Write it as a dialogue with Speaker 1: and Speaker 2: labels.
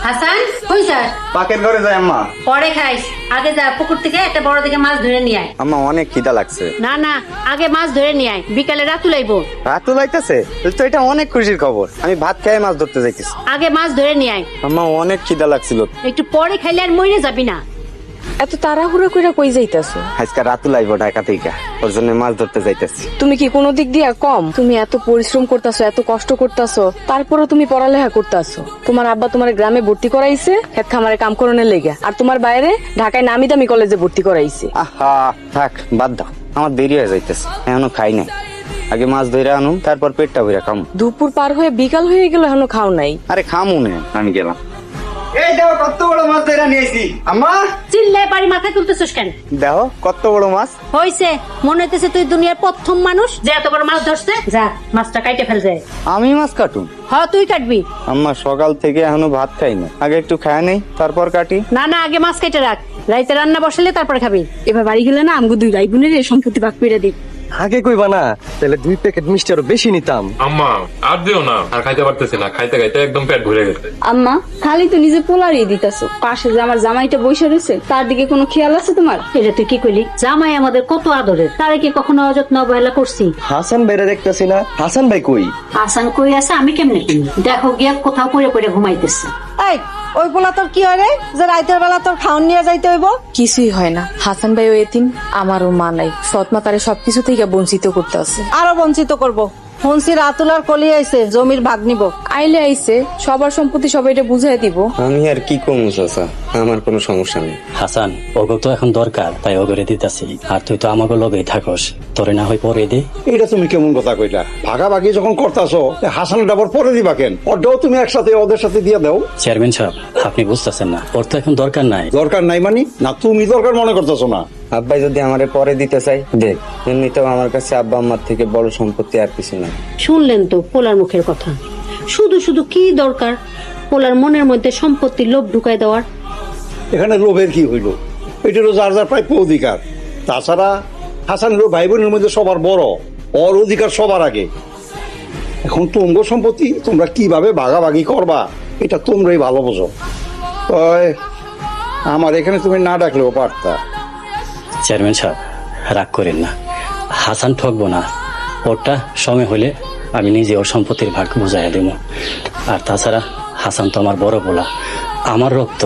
Speaker 1: হাসান কই স্যার?
Speaker 2: পাকের ঘরে যাই আম্মা।
Speaker 1: পরে খাইস, আগে যা পুকুর থেকে একটা বড় দেখে মাছ ধরে নিয়ে আয়।
Speaker 2: আম্মা অনেক খিদা লাগছে।
Speaker 1: না না, আগে মাছ ধরে নিয়ে আয়, বিকালে রাতু লাইবো।
Speaker 2: রাতু লাইতেছে তো এটা অনেক খুশির খবর। আমি ভাত খেয়ে মাছ ধরতে যাইতেছি।
Speaker 1: আগে মাছ ধরে নিয়ে আয়,
Speaker 2: আম্মা অনেক খিদা লাগছিল।
Speaker 1: একটু পরে খাইলে আর মরে যাবি না।
Speaker 3: এত তাড়াহুড়ো করে কই যাইতাছো?
Speaker 2: আজকে রাতু লাইবো ঢাকা থেকে, ওর জন্য মাছ ধরতে যাইতেছি।
Speaker 3: তুমি কি কোনো দিক দিয়া কম? তুমি এত পরিশ্রম করতেছো, এত কষ্ট করতেছো, তারপরও তুমি পড়ালেখা করতেছো। তোমার আব্বা তোমার গ্রামে ভর্তি করাইছে খেত খামারে কাম করনের লেগে, আর তোমার বাইরে ঢাকায় নামি দামি কলেজে ভর্তি করাইছে।
Speaker 2: আহা থাক বাদ দাও, আমার দেরি হয়ে যাইতেছে, এখনো খাই নাই। আগে মাছ ধরে আনুন, তারপর পেটটা ভরে খাম।
Speaker 3: দুপুর পার হয়ে বিকাল হয়ে গেল, এখনো খাও নাই?
Speaker 2: আরে খামু নে, আমি গেলাম। এই দেখো কত বড় মাছ ধরে নিয়েছি আম্মা।
Speaker 1: চিল্লায় বাড়ি মাথায় তুলতেছিস কেন?
Speaker 2: দেখো কত বড় মাছ।
Speaker 1: হইছে, মনে হইতেছে তুই দুনিয়ার প্রথম মানুষ যে এত বড় মাছ ধরছে। যা মাছটা কাইটে ফেলছে।
Speaker 2: আমি মাছ কাটুন?
Speaker 1: হ তুই কাটবি।
Speaker 2: আম্মা সকাল থেকে এখনো ভাত খাই না, আগে একটু খায় নেই তারপর কাটি।
Speaker 1: না না, আগে মাছ কেটে রাখ, রাইতে রান্না বসালে তারপরে খাবি।
Speaker 3: এবার বাড়ি গেলে না আমগো দুই ভাই বোনের সম্পত্তি ভাগ করে দিই।
Speaker 4: আগে কইবা না, তাহলে 2 প্যাকেট মিষ্টি আরো বেশি নিতাম।
Speaker 5: আম্মা আর দিও না, আর খাইতে পারতেছি না, খাইতে খাইতে একদম পেট ভরে গেছে।
Speaker 6: আম্মা খালি তো নিজে পোলারিয়ে দিতেছো, পাশে যে আমার জামাইটা বসে রয়েছে তার দিকে কোনো খেয়াল আছে তোমার?
Speaker 1: এটা তুই কি কইলি? জামাই আমাদের কত আদরের, তারে কি কখনো অযত্ন অবহেলা করছি?
Speaker 4: হাসান ভাইরা দেখতেছি না, হাসান ভাই কই?
Speaker 1: হাসান কই আছে আমি কেমনে চিনি? দেখো গিয়া কোথাও পড়ে পড়ে ঘুমাইতেছে।
Speaker 7: এই ওই পোলা তোর কি হয় রে যে রাতের বেলা তোর খাওন নিয়ে যাইতে হইব?
Speaker 3: কিছুই হয় না, হাসান ভাই ও এতিম, আমারও মা নাই, সৎমা তারে সবকিছু থেকে বঞ্চিত করতে আছে।
Speaker 7: আরো বঞ্চিত করব। ফোনসি রাতুলার কলি আইছে, জমির ভাগ নিব।
Speaker 3: আইলে আইছে, সবার সম্পত্তি সবাই এটা বুঝাই দিব।
Speaker 2: আমি আর কি কমু চাচা, আমার কোনো সমস্যা নেই।
Speaker 8: হাসান ওগো তো এখন দরকার, তাই ওগরে দিতেছি। আর তুই তো আমাকে লগেই থাকস, তোরে না হয় পরে দে।
Speaker 9: এটা তুমি কেমন কথা কইলা? ভাগাভাগি যখন করতাছো হাসান ডাবর পরে দিবা কেন? ওটাও তুমি একসাথে ওদের সাথে দিয়ে দাও।
Speaker 8: চেয়ারম্যান সাহেব আপনি বুঝতেছেন না, ওর তো এখন দরকার নাই।
Speaker 9: দরকার নাই মানে না, তুমি দরকার মনে করতেছো না?
Speaker 2: আব্বাই যদি আমারে পরে দিতে চাই দেখ, এমনিতেও আমার কাছে আব্বা আম্মার থেকে বড় সম্পত্তি আর কিছু নাই।
Speaker 1: শুনলেন তো পোলার মুখের কথা, শুধু শুধু কি দরকার পোলার মনের মধ্যে সম্পত্তির লোভ ঢুকাই দেওয়ার?
Speaker 9: এখানে লোভের কি হইলো? এটারও যার যার প্রাপ্য অধিকার। তাছাড়া হাসানের ভাই বোনের মধ্যে সবার বড়, ওর অধিকার সবার আগে। এখন তোমগো সম্পত্তি তোমরা কিভাবে ভাগাভাগি করবা এটা তোমরাই ভালো বোঝো। ওই আমার এখানে তুমি না ডাকলেও পারতা।
Speaker 8: চেয়ারম্যান সাহেব রাগ করেন না, হাসান ঠকবো না। ওরটা সময় হলে আমি নিজে ওর সম্পত্তির ভাগ বুঝাইয়া দেবো। আর তাছাড়া হাসান তো আমার বড় বলা, আমার রক্ত।